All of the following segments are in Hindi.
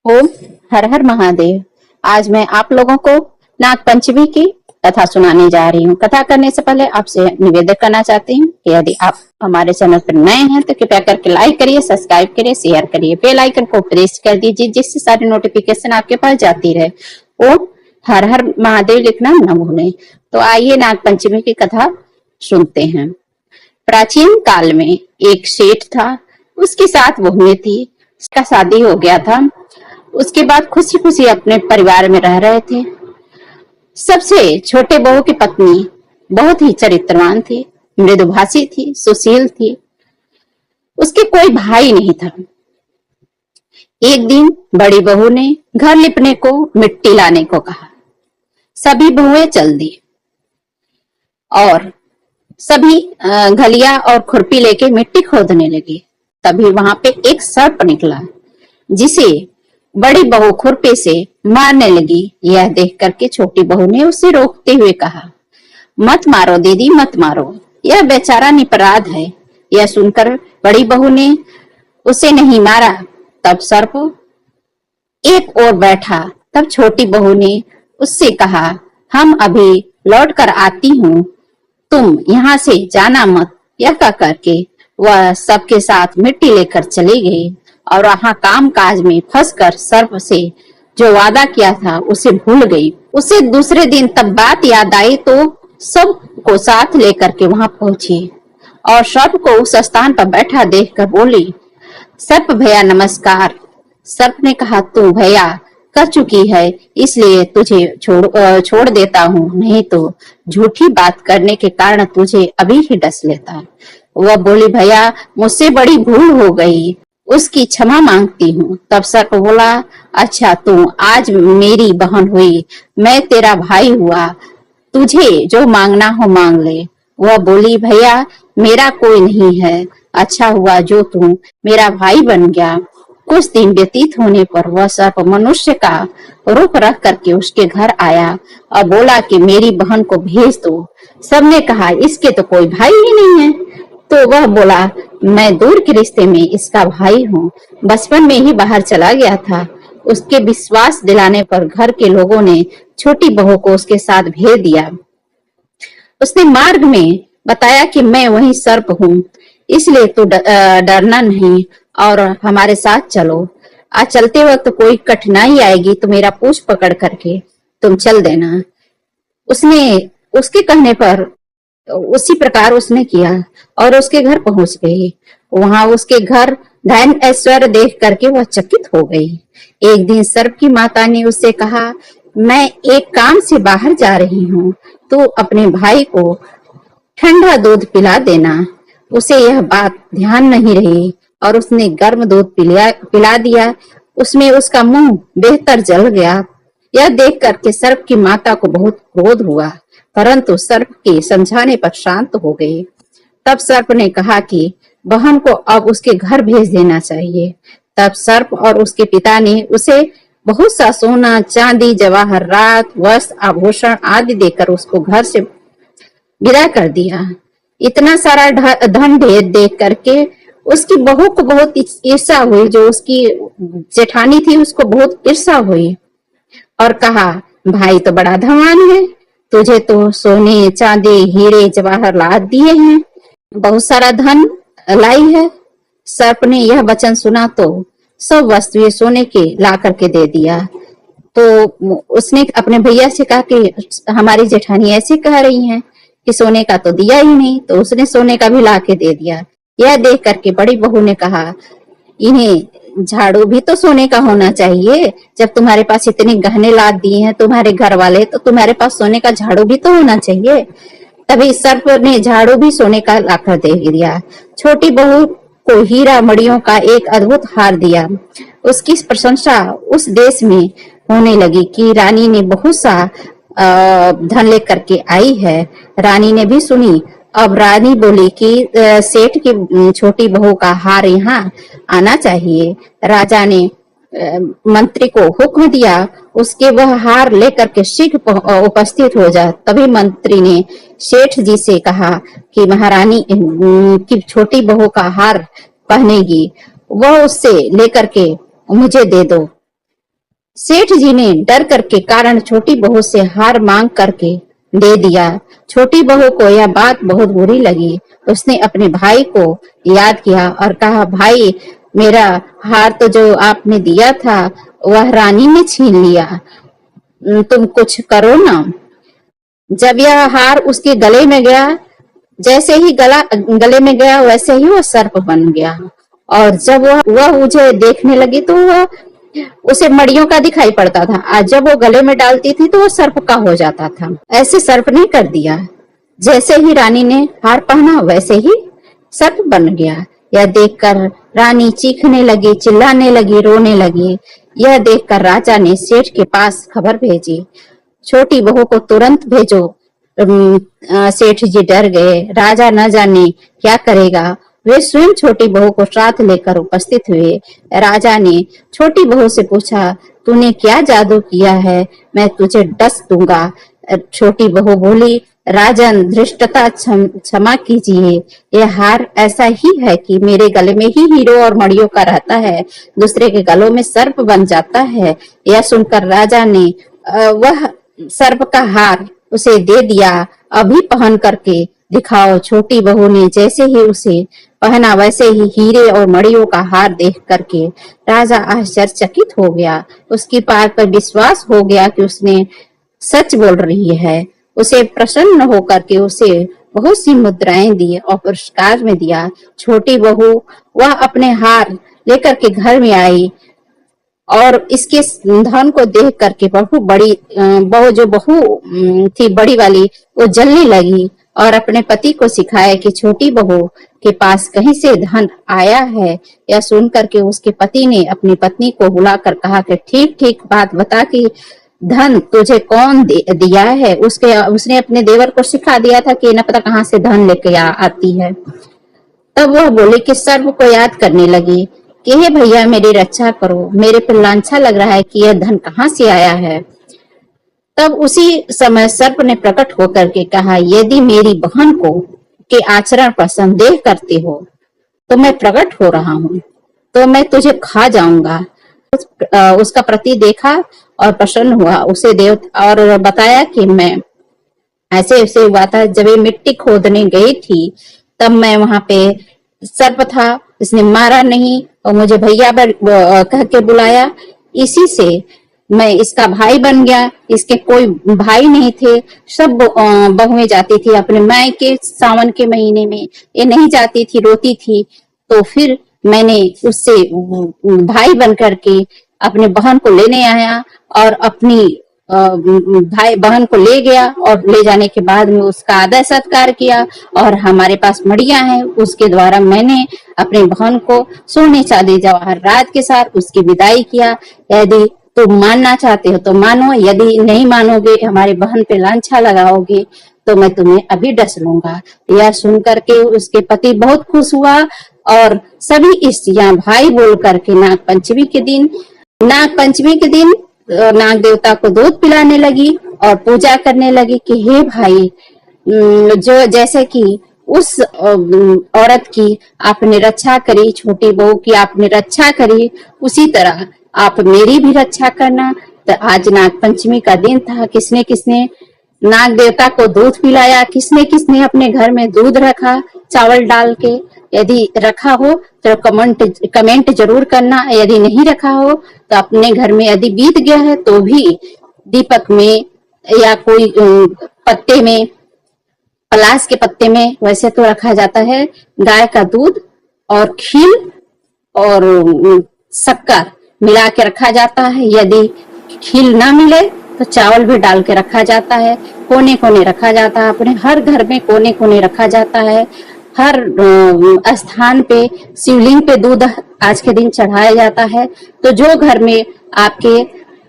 ओम हर हर महादेव। आज मैं आप लोगों को नाग पंचमी की कथा सुनाने जा रही हूँ। कथा करने से पहले आपसे निवेदन करना चाहती हूँ कि यदि आप हमारे चैनल पर नए हैं तो कृपया करके लाइक करिए, सब्सक्राइब करिए, शेयर करिए, बेल आइकन को प्रेस कर दीजिए जिससे सारी नोटिफिकेशन आपके पास जाती रहे। ओम हर हर महादेव लिखना न भूलें। तो आइए नाग पंचमी की कथा सुनते हैं। प्राचीन काल में एक सेठ था, उसकी 7 बहुएं थी। उसका शादी हो गया था। उसके बाद खुशी खुशी अपने परिवार में रह रहे थे। सबसे छोटे बहू की पत्नी बहुत ही चरित्रवान थी, मृदुभाषी थी, सुशील थी। उसके कोई भाई नहीं था। एक दिन बड़ी बहू ने घर लिपने को मिट्टी लाने को कहा। सभी बहुएं चल दी और सभी घलिया और खुरपी लेके मिट्टी खोदने लगी। तभी वहां पे एक सर्प निकला जिसे बड़ी बहू खुरपे से मारने लगी। यह देख करके छोटी बहू ने उसे रोकते हुए कहा, मत मारो दीदी, मत मारो, यह बेचारा निरपराध है। यह सुनकर बड़ी बहू ने उसे नहीं मारा। तब सर्प एक ओर बैठा। तब छोटी बहू ने उससे कहा, हम अभी लौट कर आती हूँ, तुम यहाँ से जाना मत। यह कह करके वह सबके साथ मिट्टी लेकर चली गई और वहां काम काज में फंसकर सर्प से जो वादा किया था उसे भूल गई। उसे दूसरे दिन तब बात याद आई तो सबको साथ लेकर के वहां पहुंची और सर्प को उस स्थान पर बैठा देखकर बोली, सर्प भैया नमस्कार। सर्प ने कहा, तू भैया कर चुकी है इसलिए तुझे छोड़ देता हूँ, नहीं तो झूठी बात करने के कारण तुझे अभी ही डस लेता। वह बोली, भैया मुझसे बड़ी भूल हो गई, उसकी क्षमा मांगती हूँ। तब सर्प बोला, अच्छा तू आज मेरी बहन हुई, मैं तेरा भाई हुआ, तुझे जो मांगना हो मांग ले। वह बोली, भैया मेरा कोई नहीं है, अच्छा हुआ जो तू मेरा भाई बन गया। कुछ दिन व्यतीत होने पर वह सर्प मनुष्य का रूप रख करके उसके घर आया और बोला कि मेरी बहन को भेज दो। सबने कहा, इसके तो कोई भाई ही नहीं है। तो वह बोला, मैं दूर के रिश्ते में इसका भाई हूँ, बचपन में ही बाहर चला गया था। उसके विश्वास दिलाने पर घर के लोगों ने छोटी बहू को उसके साथ भेज दिया। उसने मार्ग में बताया कि मैं वही सर्प हूँ, इसलिए तू डरना नहीं और हमारे साथ चलो। आज चलते वक्त कोई कठिनाई आएगी तो मेरा पूंछ पकड़ करके तुम चल देना। उसने उसके कहने पर उसी प्रकार उसने किया और उसके घर पहुंच गई। वहां उसके घर धन ऐश्वर्य देख करके वह चकित हो गई। एक दिन सर्प की माता ने उससे कहा, मैं एक काम से बाहर जा रही हूँ, तो अपने भाई को ठंडा दूध पिला देना। उसे यह बात ध्यान नहीं रही और उसने गर्म दूध पिला दिया। उसमें उसका मुंह बेहतर जल गया। यह देख करके सर्प की माता को बहुत क्रोध हुआ, परंतु सर्प के समझाने पर शांत हो गई। तब सर्प ने कहा कि बहन को अब उसके घर भेज देना चाहिए। तब सर्प और उसके पिता ने उसे बहुत सा सोना, चांदी, जवाहरात, वस्त्र, आभूषण आदि देकर उसको घर से विदा कर दिया। इतना सारा धन ढेर देख करके उसकी बहू को बहुत ईर्ष्या हुई। जो उसकी जेठानी थी उसको बहुत ईर्ष्या हुई और कहा, भाई तो बड़ा धनवान है, तुझे तो सोने, चांदी, हीरे, जवाहरात दिए हैं, बहुत सारा धन लाई है। सर्प ने यह वचन सुना तो सब वस्तुएं सोने के ला करके दे दिया। तो उसने अपने भैया से कहा कि हमारी जेठानी ऐसे कह रही हैं कि सोने का तो दिया ही नहीं, तो उसने सोने का भी ला के दे दिया। यह देख करके बड़ी बहू ने कहा, इन्हें झाड़ू भी तो सोने का होना चाहिए, जब तुम्हारे पास इतने गहने लाद दिए हैं तुम्हारे घर वाले, तो तुम्हारे पास सोने का झाड़ू भी तो होना चाहिए। तभी सर्प ने झाड़ू भी सोने का लाकर दे दिया। छोटी बहू को हीरा मड़ियों का एक अद्भुत हार दिया। उसकी प्रशंसा उस देश में होने लगी कि रानी ने बहुत सा धन लेकर के आई है। रानी ने भी सुनी। अब रानी बोली कि सेठ की छोटी बहू का हार यहाँ आना चाहिए। राजा ने मंत्री को हुक्म दिया, उसके वह हार लेकर के शीघ्र उपस्थित हो जा। तभी मंत्री ने सेठ जी से कहा कि महारानी की छोटी बहू का हार पहनेगी, वह उससे लेकर के मुझे दे दो। सेठ जी ने डर करके कारण छोटी बहू से हार मांग करके दे दिया। छोटी बहू को यह बात बहुत बुरी लगी। उसने अपने भाई को याद किया और कहा, भाई, मेरा हार तो जो आपने दिया था वह रानी ने छीन लिया, तुम कुछ करो ना। जब यह हार उसके गले में गया, जैसे ही गले में गया वैसे ही वो सर्प बन गया। और जब वह मुझे देखने लगी तो वह उसे मड़ियों का दिखाई पड़ता था। आज जब वो गले में डालती थी तो वो सर्प का हो जाता था। ऐसे सर्प ने कर दिया। जैसे ही रानी ने हार पहना वैसे ही सर्प बन गया। यह देखकर रानी चीखने लगी, चिल्लाने लगी, रोने लगी। यह देखकर राजा ने सेठ के पास खबर भेजी, छोटी बहू को तुरंत भेजो। सेठ जी डर गए। राजा न जाने क्या करेगा। वे स्वयं छोटी बहू को साथ लेकर उपस्थित हुए। राजा ने छोटी बहू से पूछा, तूने क्या जादू किया है, मैं तुझे डस दूंगा। छोटी बहू बोली, राजन, धृष्टता क्षमा कीजिए। यह हार ऐसा ही है कि मेरे गले में ही हीरो और मड़ियों का रहता है, दूसरे के गलों में सर्प बन जाता है। यह सुनकर राजा ने वह सर्प का हार उसे दे दिया। अभी पहन करके दिखाओ। छोटी बहू ने जैसे ही उसे पहना वैसे ही हीरे और मड़ियों का हार देख करके राजा आश्चर्यचकित हो गया। उसकी बात पर विश्वास हो गया कि उसने सच बोल रही है। उसे प्रसन्न होकर के उसे बहुत सी मुद्राएं दी और पुरस्कार में दिया। छोटी बहू वह अपने हार लेकर के घर में आई और इसके धन को देख करके बहू थी बड़ी वाली, वो जलने लगी और अपने पति को सिखाया कि छोटी बहू के पास कहीं से धन आया है। यह सुन करके उसके पति ने अपनी पत्नी को बुलाकर कहा कि ठीक ठीक बात बता कि धन तुझे कौन दिया है। उसने अपने देवर को सिखा दिया था कि न पता कहाँ से धन लेके आती है। तब वह बोले कि सर्प को याद करने लगी कि हे भैया, मेरी रक्षा करो, मेरे पे लांछा लग रहा है कि यह धन कहाँ से आया है। तब उसी समय सर्प ने प्रकट होकर के कहा, यदि मेरी बहन को के आचरण पर संदेह करते हो तो मैं प्रकट हो रहा हूँ, तो मैं तुझे खा जाऊंगा। उसका प्रति देखा और प्रसन्न हुआ। उसे और बताया कि मैं ऐसे ऐसे हुआ था, जब ये मिट्टी खोदने गई थी तब मैं वहां पे सर्प था, इसने मारा नहीं और मुझे भैया कह के बुलाया। इसी से मैं इसका भाई बन गया। इसके कोई भाई नहीं थे, सब बहुएं जाती थी अपने मायके सावन के महीने में। ये नहीं जाती थी, रोती थी। तो फिर मैंने उससे भाई बन करके अपने बहन को लेने आया और अपनी भाई बहन को ले गया और ले जाने के बाद में उसका आदर सत्कार किया और हमारे पास मड़िया है, उसके द्वारा मैंने अपनी बहन को सोने चांदी जवाहरात के साथ उसकी विदाई किया। यदि तुम मानना चाहते हो तो मानो, यदि नहीं मानोगे, हमारी बहन पे लांछा लगाओगे तो मैं तुम्हें अभी डस लूंगा। यह सुन करके उसके पति बहुत खुश हुआ और सभी स्त्रियां भाई बोल करके नागपंचमी के दिन नाग देवता को दूध पिलाने लगी और पूजा करने लगी कि हे भाई, जो जैसे कि उस औरत की आपने रक्षा करी, छोटी बहू की आपने रक्षा करी, उसी तरह आप मेरी भी रक्षा करना। तो आज नागपंचमी का दिन था। किसने किसने नाग देवता को दूध पिलाया, किसने किसने अपने घर में दूध रखा चावल डाल के। यदि रखा हो तो कमेंट जरूर करना, यदि नहीं रखा हो तो अपने घर में यदि बीत गया है तो भी दीपक में या कोई पत्ते में, पलाश के पत्ते में वैसे तो रखा जाता है। गाय का दूध और खील और शक्कर मिला के रखा जाता है। यदि खील ना मिले तो चावल भी डाल के रखा जाता है। कोने कोने रखा जाता है, अपने हर घर में कोने कोने रखा जाता है। हर स्थान पे शिवलिंग पे दूध आज के दिन चढ़ाया जाता है। तो जो घर में आपके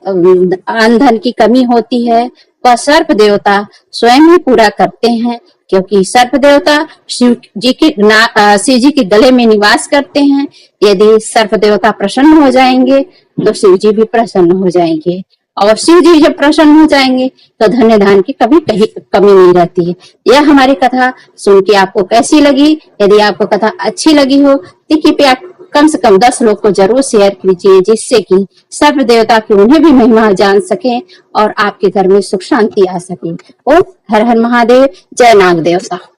अन्न धन की कमी होती है वह सर्प देवता स्वयं ही पूरा करते हैं, क्योंकि सर्प देवता शिव जी के गले में निवास करते हैं। यदि सर्प देवता प्रसन्न हो जाएंगे तो शिव जी भी प्रसन्न हो जाएंगे और शिव जी जब प्रसन्न हो जाएंगे तो धन्य धान की कभी कहीं कमी नहीं रहती है। यह हमारी कथा सुन के आपको कैसी लगी? यदि आपको कथा अच्छी लगी हो तो कृपया कम से कम 10 लोग को जरूर शेयर कीजिए, जिससे कि सर्व देवता की उन्हें भी महिमा जान सके और आपके घर में सुख शांति आ सके। ओम हर हर महादेव, जय नाग देवता।